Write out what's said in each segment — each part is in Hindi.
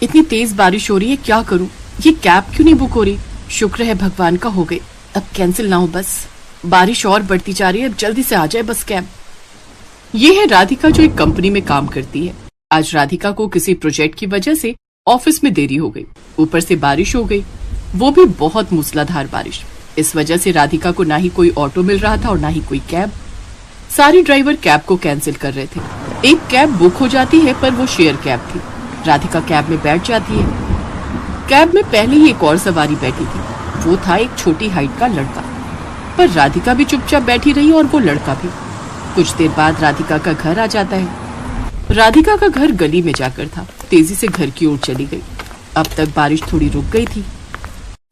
इतनी तेज बारिश हो रही है, क्या करूं? ये कैब क्यों नहीं बुक हो रही? शुक्र है भगवान का हो गई, अब कैंसिल ना हो बस। बारिश और बढ़ती जा रही है, अब जल्दी से आ जाए बस कैब। ये है राधिका जो एक कंपनी में काम करती है। आज राधिका को किसी प्रोजेक्ट की वजह से ऑफिस में देरी हो गई, ऊपर से बारिश हो गई, वो भी बहुत मूसलाधार बारिश। इस वजह से राधिका को ना ही कोई ऑटो मिल रहा था और ना ही कोई कैब। सारे ड्राइवर कैब को कैंसिल कर रहे थे। एक कैब बुक हो जाती है पर वो शेयर कैब थी। राधिका कैब में बैठ जाती है। कैब में पहले ही एक और सवारी बैठी थी, वो था एक छोटी हाइट का लड़का। पर राधिका भी चुपचाप बैठी रही और वो लड़का भी। कुछ देर बाद राधिका का घर आ जाता है। राधिका का घर गली में जाकर था, तेजी से घर की ओर चली गई। अब तक बारिश थोड़ी रुक गई थी।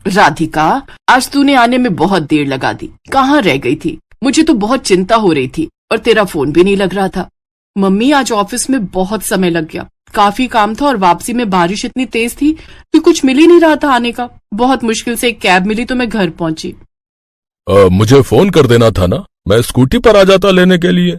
राधिका, आज तूने आने में बहुत देर लगा दी, कहाँ रह गई थी? मुझे तो बहुत चिंता हो रही थी और तेरा फोन भी नहीं लग रहा था। मम्मी, आज ऑफिस में बहुत समय लग गया, काफी काम था और वापसी में बारिश इतनी तेज थी कि कुछ मिल ही नहीं रहा था आने का। बहुत मुश्किल से एक कैब मिली तो मैं घर पहुंची। मुझे फोन कर देना था ना, मैं स्कूटी पर आ जाता लेने के लिए।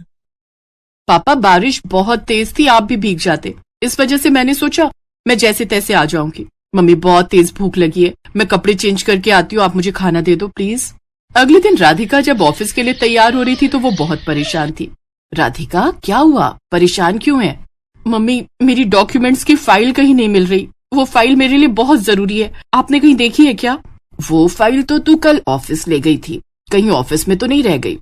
पापा, बारिश बहुत तेज थी, आप भी भीग जाते, इस वजह से मैंने सोचा मैं जैसे तैसे आ जाऊंगी। मम्मी, बहुत तेज भूख लगी है, मैं कपड़े चेंज करके आती हूँ, आप मुझे खाना दे दो प्लीज। अगले दिन राधिका जब ऑफिस के लिए तैयार हो रही थी तो वो बहुत परेशान थी। राधिका, क्या हुआ? परेशान क्यों है? मम्मी, मेरी डॉक्यूमेंट्स की फाइल कहीं नहीं मिल रही, वो फाइल मेरे लिए बहुत जरूरी है, आपने कहीं देखी है क्या? वो फाइल तो तू कल ऑफिस ले गई थी, कहीं ऑफिस में तो नहीं रह गई?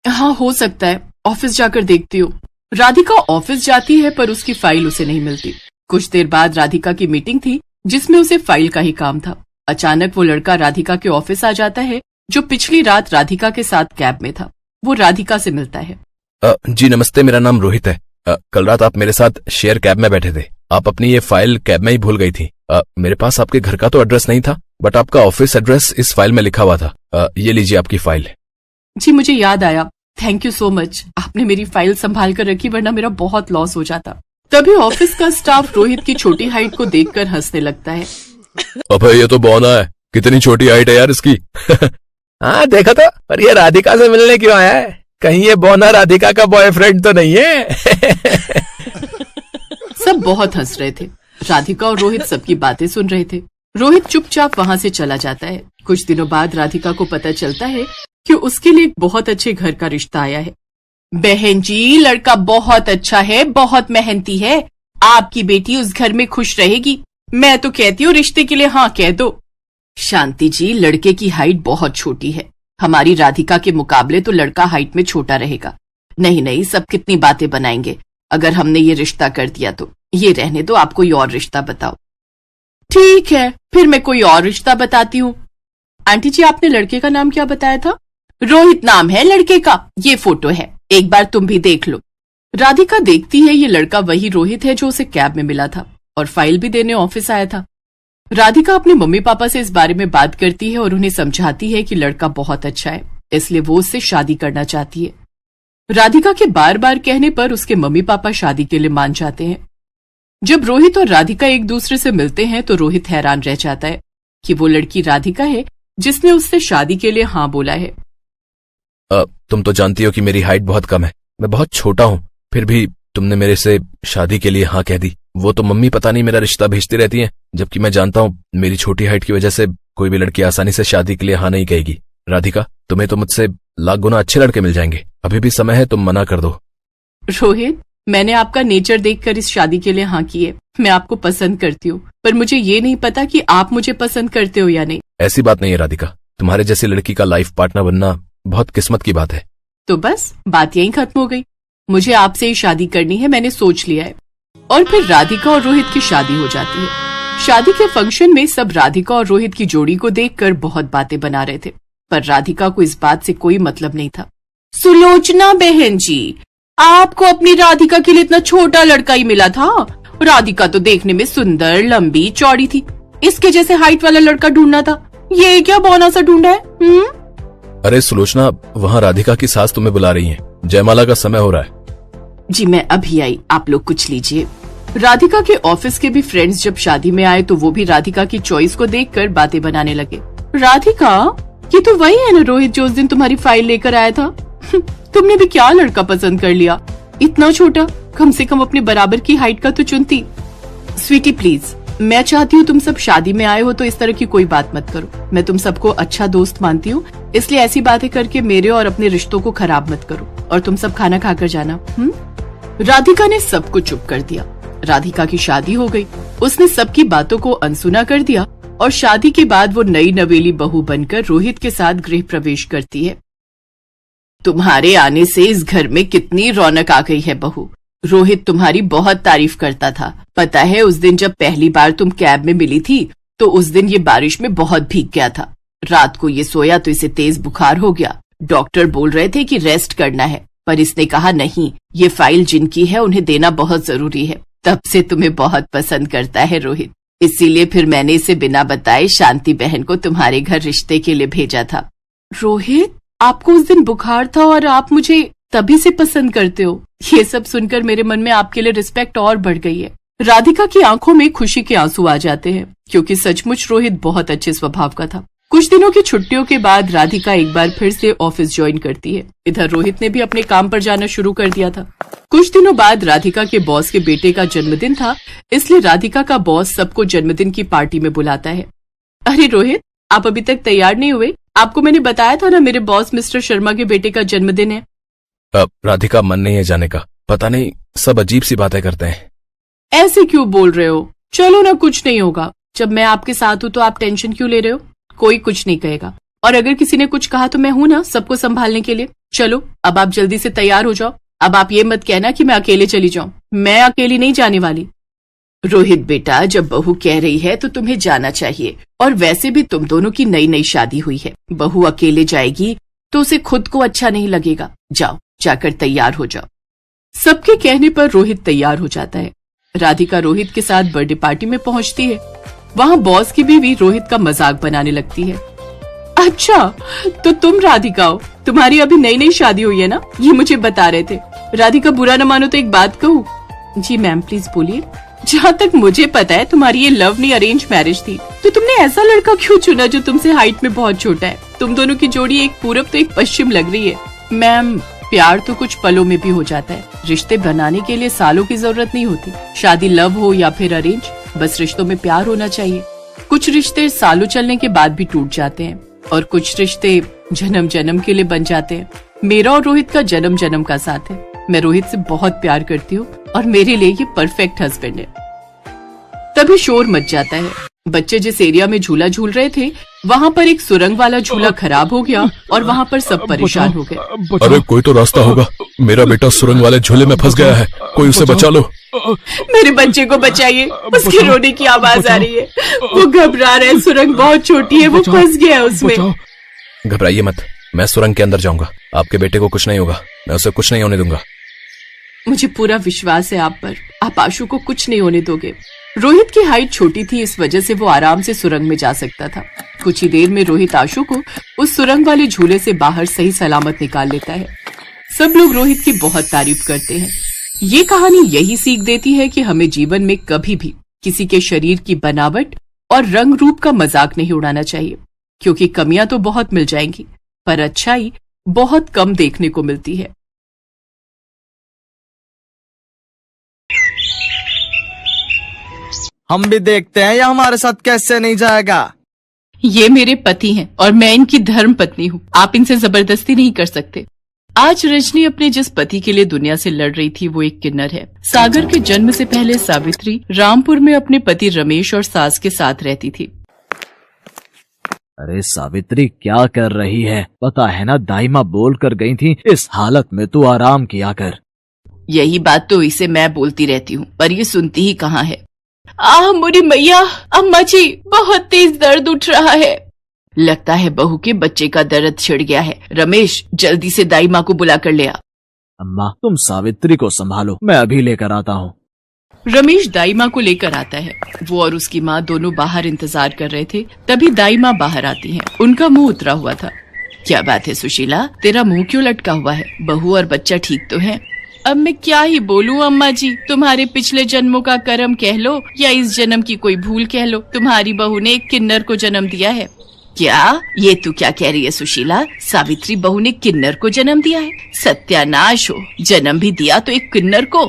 हाँ, हो सकता है, ऑफिस जाकर देखती हूँ। राधिका ऑफिस जाती है पर उसकी फाइल उसे नहीं मिलती। कुछ देर बाद राधिका की मीटिंग थी जिसमें उसे फाइल का ही काम था। अचानक वो लड़का राधिका के ऑफिस आ जाता है जो पिछली रात राधिका के साथ कैब में था। वो राधिका से मिलता है। जी नमस्ते, मेरा नाम रोहित है। कल रात आप मेरे साथ शेयर कैब में बैठे थे, आप अपनी ये फाइल कैब में ही भूल गई थी। मेरे पास आपके घर का तो एड्रेस नहीं था, बट आपका ऑफिस एड्रेस इस फाइल में लिखा हुआ था। ये लीजिए आपकी फाइल। जी, मुझे याद आया, थैंक यू सो मच, आपने मेरी फाइल संभाल कर रखी, वरना मेरा बहुत लॉस हो जाता। तभी ऑफिस का स्टाफ रोहित की छोटी हाइट को देखकर हंसने लगता है। अबे ये तो बौना है, कितनी छोटी हाइट है यार इसकी। हाँ देखा तो, पर ये राधिका से मिलने क्यों आया है? कहीं ये बौना राधिका का बॉयफ्रेंड तो नहीं है? सब बहुत हंस रहे थे। राधिका और रोहित सबकी बातें सुन रहे थे। रोहित चुपचाप वहाँ से चला जाता है। कुछ दिनों बाद राधिका को पता चलता है कि उसके लिए एक बहुत अच्छे घर का रिश्ता आया है। बहन जी, लड़का बहुत अच्छा है, बहुत मेहनती है, आपकी बेटी उस घर में खुश रहेगी। मैं तो कहती हूँ रिश्ते के लिए हाँ कह दो। शांति जी, लड़के की हाइट बहुत छोटी है, हमारी राधिका के मुकाबले तो लड़का हाइट में छोटा रहेगा। नहीं नहीं, सब कितनी बातें बनाएंगे, अगर हमने ये रिश्ता कर दिया तो। ये रहने दो, आप कोई और रिश्ता बताओ। ठीक है, फिर मैं कोई और रिश्ता बताती हूँ। आंटी जी, आपने लड़के का नाम क्या बताया था? रोहित नाम है लड़के का, ये फोटो है, एक बार तुम भी देख लो। राधिका देखती है ये लड़का वही रोहित है जो उसे कैब में मिला था और फाइल भी देने ऑफिस आया था। राधिका अपने मम्मी पापा से इस बारे में बात करती है और उन्हें समझाती है कि लड़का बहुत अच्छा है, इसलिए वो उससे शादी करना चाहती है। राधिका के बार बार कहने पर उसके मम्मी पापा शादी के लिए मान जाते हैं। जब रोहित और राधिका एक दूसरे से मिलते हैं तो रोहित हैरान रह जाता है कि वो लड़की राधिका है जिसने उससे शादी के लिए हाँ बोला है। तुम तो जानती हो कि मेरी हाइट बहुत कम है, मैं बहुत छोटा हूँ, फिर भी तुमने मेरे से शादी के लिए हाँ कह दी। वो तो मम्मी पता नहीं मेरा रिश्ता भेजती रहती हैं, जबकि मैं जानता हूँ मेरी छोटी हाइट की वजह से कोई भी लड़की आसानी से शादी के लिए हाँ नहीं कहेगी। राधिका, तुम्हें तो मुझसे लाख गुना अच्छे लड़के मिल जाएंगे, अभी भी समय है, तुम मना कर दो। रोहित, मैंने आपका नेचर देखकर इस शादी के लिए हाँ की है। मैं आपको पसंद करती हूँ, पर मुझे ये नहीं पता कि आप मुझे पसंद करते हो या नहीं। ऐसी बात नहीं है राधिका, तुम्हारे जैसी लड़की का लाइफ पार्टनर बनना बहुत किस्मत की बात है। तो बस बात यहीं खत्म हो गई। मुझे आपसे ही शादी करनी है, मैंने सोच लिया है। और फिर राधिका और रोहित की शादी हो जाती है। शादी के फंक्शन में सब राधिका और रोहित की जोड़ी को देखकर बहुत बातें बना रहे थे, पर राधिका को इस बात से कोई मतलब नहीं था। सुलोचना बहन जी, आपको अपनी राधिका के लिए इतना छोटा लड़का ही मिला था? राधिका तो देखने में सुंदर, लंबी, चौड़ी थी, इसके जैसे हाइट वाला लड़का ढूंढना था, ये क्या बौना सा ढूंढा है? अरे सुलोचना, वहाँ राधिका की सास तुम्हें बुला रही है, जयमाला का समय हो रहा है। जी मैं अभी आई, आप लोग कुछ लीजिए। राधिका के ऑफिस के भी फ्रेंड्स जब शादी में आए तो वो भी राधिका की चॉइस को देखकर बातें बनाने लगे। राधिका, ये तो वही है ना रोहित जो उस दिन तुम्हारी फाइल लेकर आया था? तुमने भी क्या लड़का पसंद कर लिया, इतना छोटा, कम से कम अपने बराबर की हाइट का तो चुनती। स्वीटी प्लीज, मैं चाहती हूँ तुम सब शादी में आए हो तो इस तरह की कोई बात मत करो। मैं तुम सबको अच्छा दोस्त मानती हूँ, इसलिए ऐसी बातें करके मेरे और अपने रिश्तों को खराब मत करो। और तुम सब खाना खाकर जाना। राधिका ने सबको चुप कर दिया। राधिका की शादी हो गई। उसने सबकी बातों को अनसुना कर दिया और शादी के बाद वो नई नवेली बहू बनकर रोहित के साथ गृह प्रवेश करती है। तुम्हारे आने से इस घर में कितनी रौनक आ गई है बहू। रोहित तुम्हारी बहुत तारीफ करता था। पता है उस दिन जब पहली बार तुम कैब में मिली थी तो उस दिन ये बारिश में बहुत भीग गया था। रात को ये सोया तो इसे तेज बुखार हो गया। डॉक्टर बोल रहे थे कि रेस्ट करना है, पर इसने कहा नहीं, ये फाइल जिनकी है उन्हें देना बहुत जरूरी है। तब से तुम्हें बहुत पसंद करता है रोहित, इसीलिए फिर मैंने इसे बिना बताए शांति बहन को तुम्हारे घर रिश्ते के लिए भेजा था। रोहित, आपको उस दिन बुखार था और आप मुझे तभी से पसंद करते हो। ये सब सुनकर मेरे मन में आपके लिए रिस्पेक्ट और बढ़ गई है। राधिका की आंखों में खुशी के आंसू आ जाते हैं, क्योंकि सचमुच रोहित बहुत अच्छे स्वभाव का था। कुछ दिनों की छुट्टियों के बाद राधिका एक बार फिर से ऑफिस ज्वाइन करती है। इधर रोहित ने भी अपने काम पर जाना शुरू कर दिया था। कुछ दिनों बाद राधिका के बॉस के बेटे का जन्मदिन था, इसलिए राधिका का बॉस सबको जन्मदिन की पार्टी में बुलाता है। अरे रोहित, आप अभी तक तैयार नहीं हुए? आपको मैंने बताया था ना मेरे बॉस मिस्टर शर्मा के बेटे का जन्मदिन है। राधिका, मन नहीं है जाने का। पता नहीं सब अजीब सी बातें करते हैं। ऐसे क्यों बोल रहे हो? चलो ना, कुछ नहीं होगा। जब मैं आपके साथ हूँ तो आप टेंशन क्यों ले रहे हो? कोई कुछ नहीं कहेगा, और अगर किसी ने कुछ कहा तो मैं हूं ना सबको संभालने के लिए। चलो अब आप जल्दी से तैयार हो जाओ। अब आप ये मत कहना कि मैं अकेले चली जाऊं। मैं अकेली नहीं जाने वाली। रोहित बेटा, जब बहू कह रही है तो तुम्हें जाना चाहिए, और वैसे भी तुम दोनों की नई नई शादी हुई है। बहू अकेले जाएगी तो उसे खुद को अच्छा नहीं लगेगा। जाओ, जाकर तैयार हो जाओ। सबके कहने पर रोहित तैयार हो जाता है। राधिका रोहित के साथ बर्थडे पार्टी में पहुंचती है। वहाँ बॉस की बीवी रोहित का मजाक बनाने लगती है। अच्छा, तो तुम राधिका हो? तुम्हारी अभी नई नई शादी हुई है ना? ये मुझे बता रहे थे। राधिका, बुरा न मानो तो एक बात कहूँ? जी मैम, प्लीज बोलिए। जहाँ तक मुझे पता है तुम्हारी ये लव नहीं अरेंज मैरिज थी, तो तुमने ऐसा लड़का क्यों चुना जो तुमसे हाइट में बहुत छोटा है? तुम दोनों की जोड़ी एक पूरब तो एक पश्चिम लग रही है। मैम, प्यार तो कुछ पलों में भी हो जाता है। रिश्ते बनाने के लिए सालों की जरूरत नहीं होती। शादी लव हो या फिर अरेंज, बस रिश्तों में प्यार होना चाहिए। कुछ रिश्ते सालों चलने के बाद भी टूट जाते हैं, और कुछ रिश्ते जन्म जन्म के लिए बन जाते हैं। मेरा और रोहित का जन्म जन्म का साथ है। मैं रोहित से बहुत प्यार करती हूँ और मेरे लिए ये परफेक्ट हस्बैंड है। तभी शोर मच जाता है। बच्चे जिस एरिया में झूला झूल रहे थे वहाँ पर एक सुरंग वाला झूला खराब हो गया और वहाँ पर सब परेशान हो गए। अरे कोई तो रास्ता होगा, मेरा बेटा सुरंग वाले झूले में फंस गया है, कोई उसे बचा लो। मेरे बच्चे को बचाइए, उसके रोने की आवाज आ रही है। वो घबरा रहा है, सुरंग बहुत छोटी है, वो फंस गया है उसमें। घबराइए मत, मैं सुरंग के अंदर जाऊंगा। आपके बेटे को कुछ नहीं होगा, मैं उसे कुछ नहीं होने दूंगा। मुझे पूरा विश्वास है आप पर, आप आशु को कुछ नहीं होने दोगे। रोहित की हाइट छोटी थी, इस वजह से वो आराम से सुरंग में जा सकता था। कुछ ही देर में रोहित आशु को उस सुरंग वाले झूले से बाहर सही सलामत निकाल लेता है। सब लोग रोहित की बहुत तारीफ करते हैं। ये कहानी यही सीख देती है कि हमें जीवन में कभी भी किसी के शरीर की बनावट और रंग रूप का मजाक नहीं उड़ाना चाहिए, क्योंकि कमियां तो बहुत मिल जाएंगी पर अच्छाई बहुत कम देखने को मिलती है। हम भी देखते हैं या हमारे साथ कैसे नहीं जाएगा। ये मेरे पति हैं और मैं इनकी धर्म पत्नी हूँ। आप इनसे जबरदस्ती नहीं कर सकते। आज रजनी अपने जिस पति के लिए दुनिया से लड़ रही थी वो एक किन्नर है। सागर के जन्म से पहले सावित्री रामपुर में अपने पति रमेश और सास के साथ रहती थी। अरे सावित्री, क्या कर रही है? पता है ना दाई माँ बोल कर गई थी, इस हालत में तू आराम किया कर। यही बात तो इसे मैं बोलती रहती हूँ, पर ये सुनती ही कहाँ है। मोरी मैया, अम्मा जी, बहुत तेज दर्द उठ रहा है। लगता है बहू के बच्चे का दर्द छिड़ गया है। रमेश, जल्दी से दाई माँ को बुला कर ले आ। अम्मा, तुम सावित्री को संभालो, मैं अभी लेकर आता हूँ। रमेश दाई माँ को लेकर आता है। वो और उसकी माँ दोनों बाहर इंतजार कर रहे थे। तभी दाई माँ बाहर आती हैं। उनका मुंह उतरा हुआ था। क्या बात है सुशीला, तेरा मुंह क्यों लटका हुआ है? बहू और बच्चा ठीक तो है? अब मैं क्या ही बोलूं अम्मा जी, तुम्हारे पिछले जन्मों का कर्म कह लो या इस जन्म की कोई भूल कह लो, तुम्हारी बहू ने एक किन्नर को जन्म दिया है। क्या? ये तू क्या कह रही है सुशीला? सावित्री बहू ने किन्नर को जन्म दिया है? सत्यानाश हो, जन्म भी दिया तो एक किन्नर को।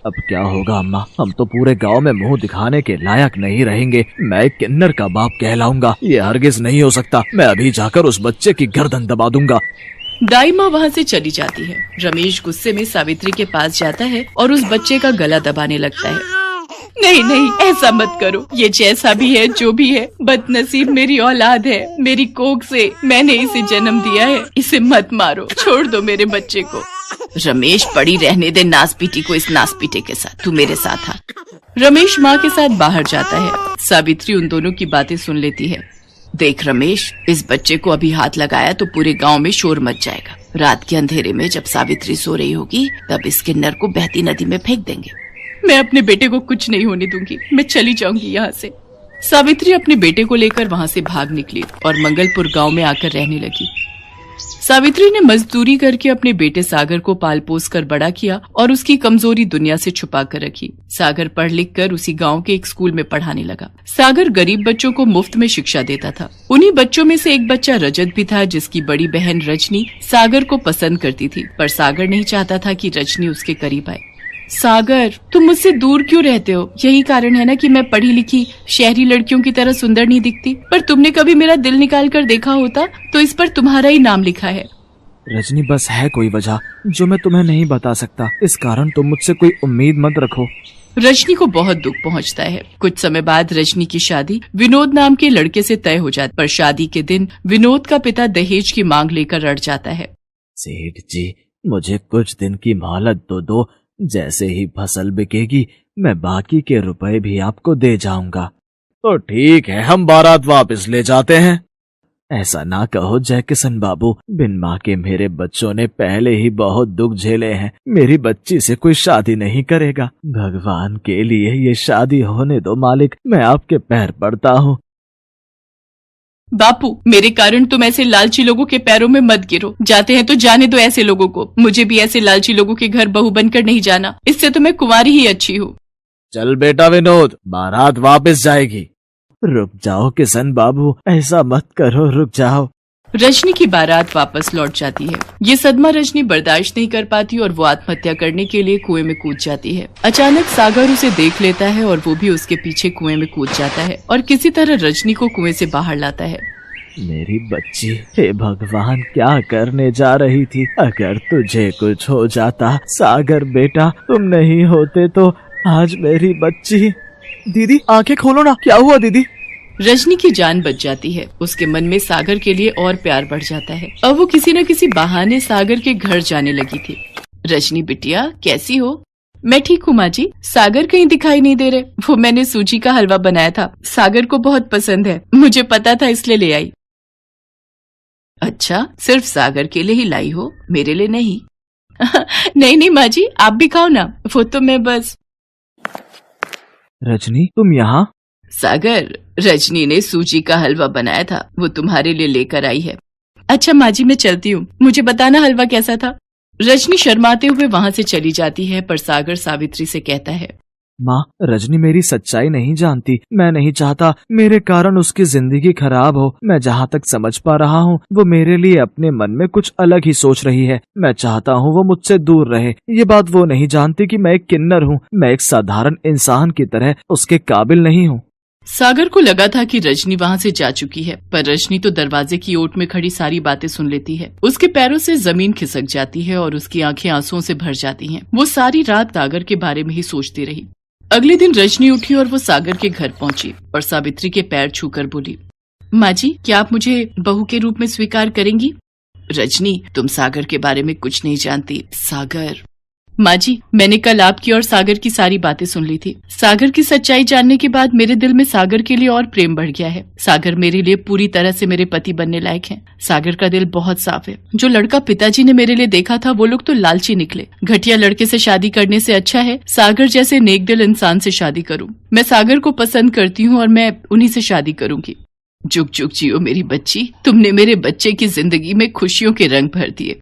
अब क्या होगा अम्मा, हम तो पूरे गांव में मुंह दिखाने के लायक नहीं रहेंगे। मैं एक किन्नर का बाप कहलाऊंगा, ये हरगिज नहीं हो सकता। मैं अभी जाकर उस बच्चे की गर्दन दबा दूंगा। दाई माँ वहाँ से चली जाती है। रमेश गुस्से में सावित्री के पास जाता है और उस बच्चे का गला दबाने लगता है। नहीं नहीं, ऐसा मत करो। ये जैसा भी है, जो भी है, बदनसीब मेरी औलाद है। मेरी कोख से मैंने इसे जन्म दिया है। इसे मत मारो, छोड़ दो मेरे बच्चे को। रमेश, पड़ी रहने दे नास पीटी को इस नास पीटे के साथ। तू मेरे साथ आ। रमेश माँ के साथ बाहर जाता है। सावित्री उन दोनों की बातें सुन लेती है। देख रमेश, इस बच्चे को अभी हाथ लगाया तो पूरे गांव में शोर मच जाएगा। रात के अंधेरे में जब सावित्री सो रही होगी तब इस किन्नर को बहती नदी में फेंक देंगे। मैं अपने बेटे को कुछ नहीं होने दूंगी। मैं चली जाऊंगी यहाँ से। सावित्री अपने बेटे को लेकर वहाँ से भाग निकली और मंगलपुर गांव में आकर रहने लगी। सावित्री ने मजदूरी करके अपने बेटे सागर को पाल पोस कर बड़ा किया और उसकी कमजोरी दुनिया से छुपा कर रखी। सागर पढ़ लिख कर उसी गांव के एक स्कूल में पढ़ाने लगा। सागर गरीब बच्चों को मुफ्त में शिक्षा देता था। उन्हीं बच्चों में से एक बच्चा रजत भी था, जिसकी बड़ी बहन रजनी सागर को पसंद करती थी, पर सागर नहीं चाहता था कि रजनी उसके करीब आए। सागर, तुम मुझसे दूर क्यों रहते हो? यही कारण है ना कि मैं पढ़ी लिखी शहरी लड़कियों की तरह सुंदर नहीं दिखती। पर तुमने कभी मेरा दिल निकाल कर देखा होता तो इस पर तुम्हारा ही नाम लिखा है। रजनी, बस है कोई वजह जो मैं तुम्हें नहीं बता सकता। इस कारण तुम मुझसे कोई उम्मीद मत रखो। रजनी को बहुत दुख पहुंचता है। कुछ समय बाद रजनी की शादी विनोद नाम के लड़के से तय हो जाती, पर शादी के दिन विनोद का पिता दहेज की मांग लेकर अड़ जाता है। सेठ जी, मुझे कुछ दिन की मोहलत तो दो। जैसे ही फसल बिकेगी मैं बाकी के रुपए भी आपको दे जाऊंगा। तो ठीक है, हम बारात वापस ले जाते हैं। ऐसा ना कहो जय किशन बाबू, बिन माँ के मेरे बच्चों ने पहले ही बहुत दुख झेले हैं। मेरी बच्ची से कोई शादी नहीं करेगा। भगवान के लिए ये शादी होने दो मालिक, मैं आपके पैर पड़ता हूँ। बापू, मेरे कारण तुम ऐसे लालची लोगों के पैरों में मत गिरो। जाते हैं तो जाने दो ऐसे लोगों को। मुझे भी ऐसे लालची लोगों के घर बहू बनकर नहीं जाना। इससे तो मैं कुंवारी ही अच्छी हूँ। चल बेटा विनोद, बारात वापस जाएगी। रुक जाओ किशन बाबू, ऐसा मत करो, रुक जाओ। रजनी की बारात वापस लौट जाती है। ये सदमा रजनी बर्दाश्त नहीं कर पाती और वो आत्महत्या करने के लिए कुएं में कूद जाती है। अचानक सागर उसे देख लेता है और वो भी उसके पीछे कुएं में कूद जाता है और किसी तरह रजनी को कुएं से बाहर लाता है। मेरी बच्ची, हे भगवान, क्या करने जा रही थी? अगर तुझे कुछ हो जाता। सागर बेटा, तुम नहीं होते तो आज मेरी बच्ची। दीदी, आंखें खोलो ना, क्या हुआ दीदी? रजनी की जान बच जाती है। उसके मन में सागर के लिए और प्यार बढ़ जाता है। अब वो किसी न किसी बहाने सागर के घर जाने लगी थी। रजनी बिटिया, कैसी हो? मैं ठीक हूँ माँ जी। सागर कहीं दिखाई नहीं दे रहे। वो मैंने सूजी का हलवा बनाया था, सागर को बहुत पसंद है। मुझे पता था इसलिए ले आई। अच्छा, सिर्फ सागर के लिए ही लाई हो, मेरे लिए नहीं? नहीं नहीं माँ जी, आप भी खाओ ना। वो तो मैं बस। रजनी, तुम यहाँ? सागर, रजनी ने सूजी का हलवा बनाया था, वो तुम्हारे लिए लेकर आई है। अच्छा माँ जी, मैं चलती हूँ। मुझे बताना हलवा कैसा था। रजनी शर्माते हुए वहाँ से चली जाती है, पर सागर सावित्री से कहता है, माँ, रजनी मेरी सच्चाई नहीं जानती। मैं नहीं चाहता मेरे कारण उसकी जिंदगी खराब हो। मैं जहाँ तक समझ पा रहा हूँ वो मेरे लिए अपने मन में कुछ अलग ही सोच रही है। मैं चाहता हूँ वो मुझसे दूर रहे। ये बात वो नहीं जानती कि मैं एक किन्नर हूँ। मैं एक साधारण इंसान की तरह उसके काबिल नहीं हूँ। सागर को लगा था कि रजनी वहाँ से जा चुकी है, पर रजनी तो दरवाजे की ओट में खड़ी सारी बातें सुन लेती है। उसके पैरों से जमीन खिसक जाती है और उसकी आंखें आंसुओं से भर जाती हैं। वो सारी रात सागर के बारे में ही सोचती रही। अगले दिन रजनी उठी और वो सागर के घर पहुंची और सावित्री के पैर छूकर बोली, माँ जी, क्या आप मुझे बहू के रूप में स्वीकार करेंगी? रजनी, तुम सागर के बारे में कुछ नहीं जानती। सागर। माँ जी, मैंने कल आपकी और सागर की सारी बातें सुन ली थी। सागर की सच्चाई जानने के बाद मेरे दिल में सागर के लिए और प्रेम बढ़ गया है। सागर मेरे लिए पूरी तरह से मेरे पति बनने लायक है। सागर का दिल बहुत साफ है। जो लड़का पिताजी ने मेरे लिए देखा था वो लोग तो लालची निकले। घटिया लड़के से शादी करने से अच्छा है सागर जैसे नेक दिल इंसान से शादी करूं। मैं सागर को पसंद करती हूँ और मैं उन्हीं से शादी करूंगी। जुग जुग जियो मेरी बच्ची, तुमने मेरे बच्चे की जिंदगी में खुशियों के रंग भर दिए।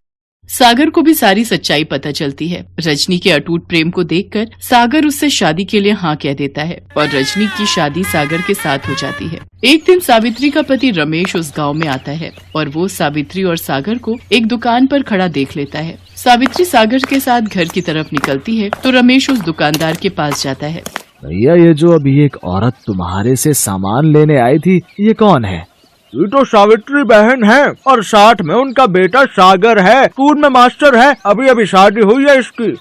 सागर को भी सारी सच्चाई पता चलती है। रजनी के अटूट प्रेम को देखकर सागर उससे शादी के लिए हाँ कह देता है और रजनी की शादी सागर के साथ हो जाती है। एक दिन सावित्री का पति रमेश उस गांव में आता है और वो सावित्री और सागर को एक दुकान पर खड़ा देख लेता है। सावित्री सागर के साथ घर की तरफ निकलती है तो रमेश उस दुकानदार के पास जाता है। भैया, ये जो अभी एक औरत तुम्हारे से सामान लेने आई थी, ये कौन है? ये तो सावित्री बहन है और साथ में उनका बेटा सागर है, स्कूल में मास्टर है, अभी अभी शादी हुई है इसकी।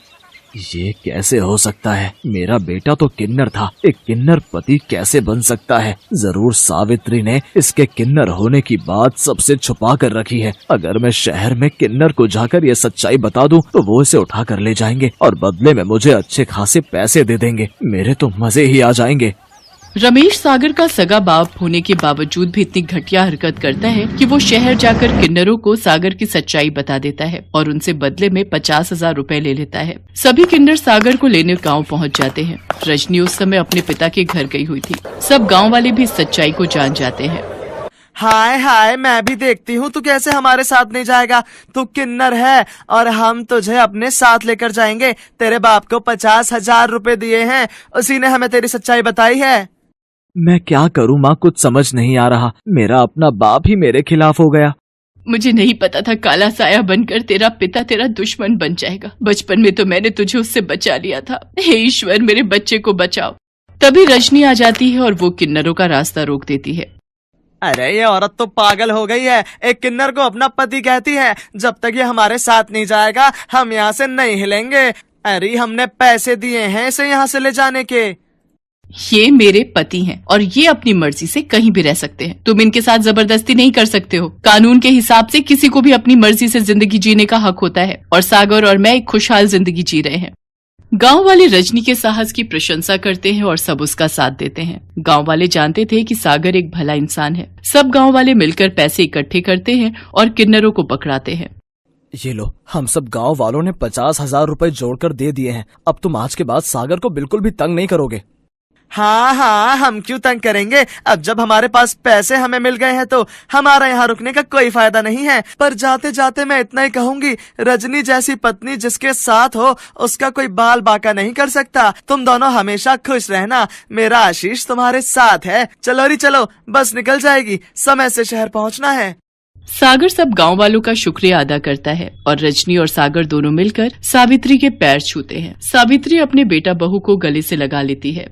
ये कैसे हो सकता है? मेरा बेटा तो किन्नर था, एक किन्नर पति कैसे बन सकता है? जरूर सावित्री ने इसके किन्नर होने की बात सबसे छुपा कर रखी है। अगर मैं शहर में किन्नर को जाकर ये सच्चाई बता दूं तो वो इसे उठा कर ले जाएंगे और बदले में मुझे अच्छे खासे पैसे दे देंगे। मेरे तो मजे ही आ जाएंगे। रमेश सागर का सगा बाप होने के बावजूद भी इतनी घटिया हरकत करता है कि वो शहर जाकर किन्नरों को सागर की सच्चाई बता देता है और उनसे बदले में 50,000 रुपए ले लेता है। सभी किन्नर सागर को लेने गांव पहुंच जाते हैं। रजनी उस समय अपने पिता के घर गई हुई थी। सब गांव वाले भी इस सच्चाई को जान जाते हैं। हाय हाय, मैं भी देखती हूँ तू कैसे हमारे साथ नहीं जाएगा। तू किन्नर है और हम तुझे अपने साथ लेकर जाएंगे। तेरे बाप को 50,000 रुपए दिए हैं, उसी ने हमें तेरी सच्चाई बताई है। मैं क्या करूं माँ, कुछ समझ नहीं आ रहा। मेरा अपना बाप ही मेरे खिलाफ हो गया। मुझे नहीं पता था काला साया बनकर तेरा पिता तेरा दुश्मन बन जाएगा। बचपन में तो मैंने तुझे उससे बचा लिया था। हे ईश्वर, मेरे बच्चे को बचाओ। तभी रजनी आ जाती है और वो किन्नरों का रास्ता रोक देती है। अरे ये औरत तो पागल हो गई है। एक किन्नर को अपना पति कहती है। जब तक ये हमारे साथ नहीं जाएगा हम यहाँ से नहीं हिलेंगे। अरे हमने पैसे दिए हैं इसे यहाँ से ले जाने के। ये मेरे पति हैं और ये अपनी मर्जी से कहीं भी रह सकते हैं। तुम इनके साथ जबरदस्ती नहीं कर सकते हो। कानून के हिसाब से किसी को भी अपनी मर्जी से जिंदगी जीने का हक होता है और सागर और मैं एक खुशहाल जिंदगी जी रहे हैं। गांव वाले रजनी के साहस की प्रशंसा करते हैं और सब उसका साथ देते हैं। गांव वाले जानते थे कि सागर एक भला इंसान है। सब गांव वाले मिलकर पैसे इकट्ठे करते हैं और किन्नरों को पकड़ाते हैं। ये लो, हम सब गांव वालों ने 50,000 रुपए जोड़कर दे दिए हैं। अब तुम आज के बाद सागर को बिल्कुल भी तंग नहीं करोगे। हाँ हाँ, हम क्यों तंग करेंगे। अब जब हमारे पास पैसे हमें मिल गए हैं तो हमारा यहाँ रुकने का कोई फायदा नहीं है। पर जाते जाते मैं इतना ही कहूंगी, रजनी जैसी पत्नी जिसके साथ हो उसका कोई बाल बाका नहीं कर सकता। तुम दोनों हमेशा खुश रहना। मेरा आशीष तुम्हारे साथ है। चलो री चलो, बस निकल जाएगी, समय से शहर पहुँचना है। सागर सब गांव वालों का शुक्रिया अदा करता है और रजनी और सागर दोनों मिलकर सावित्री के पैर छूते हैं। सावित्री अपने बेटा बहू को गले से लगा लेती है।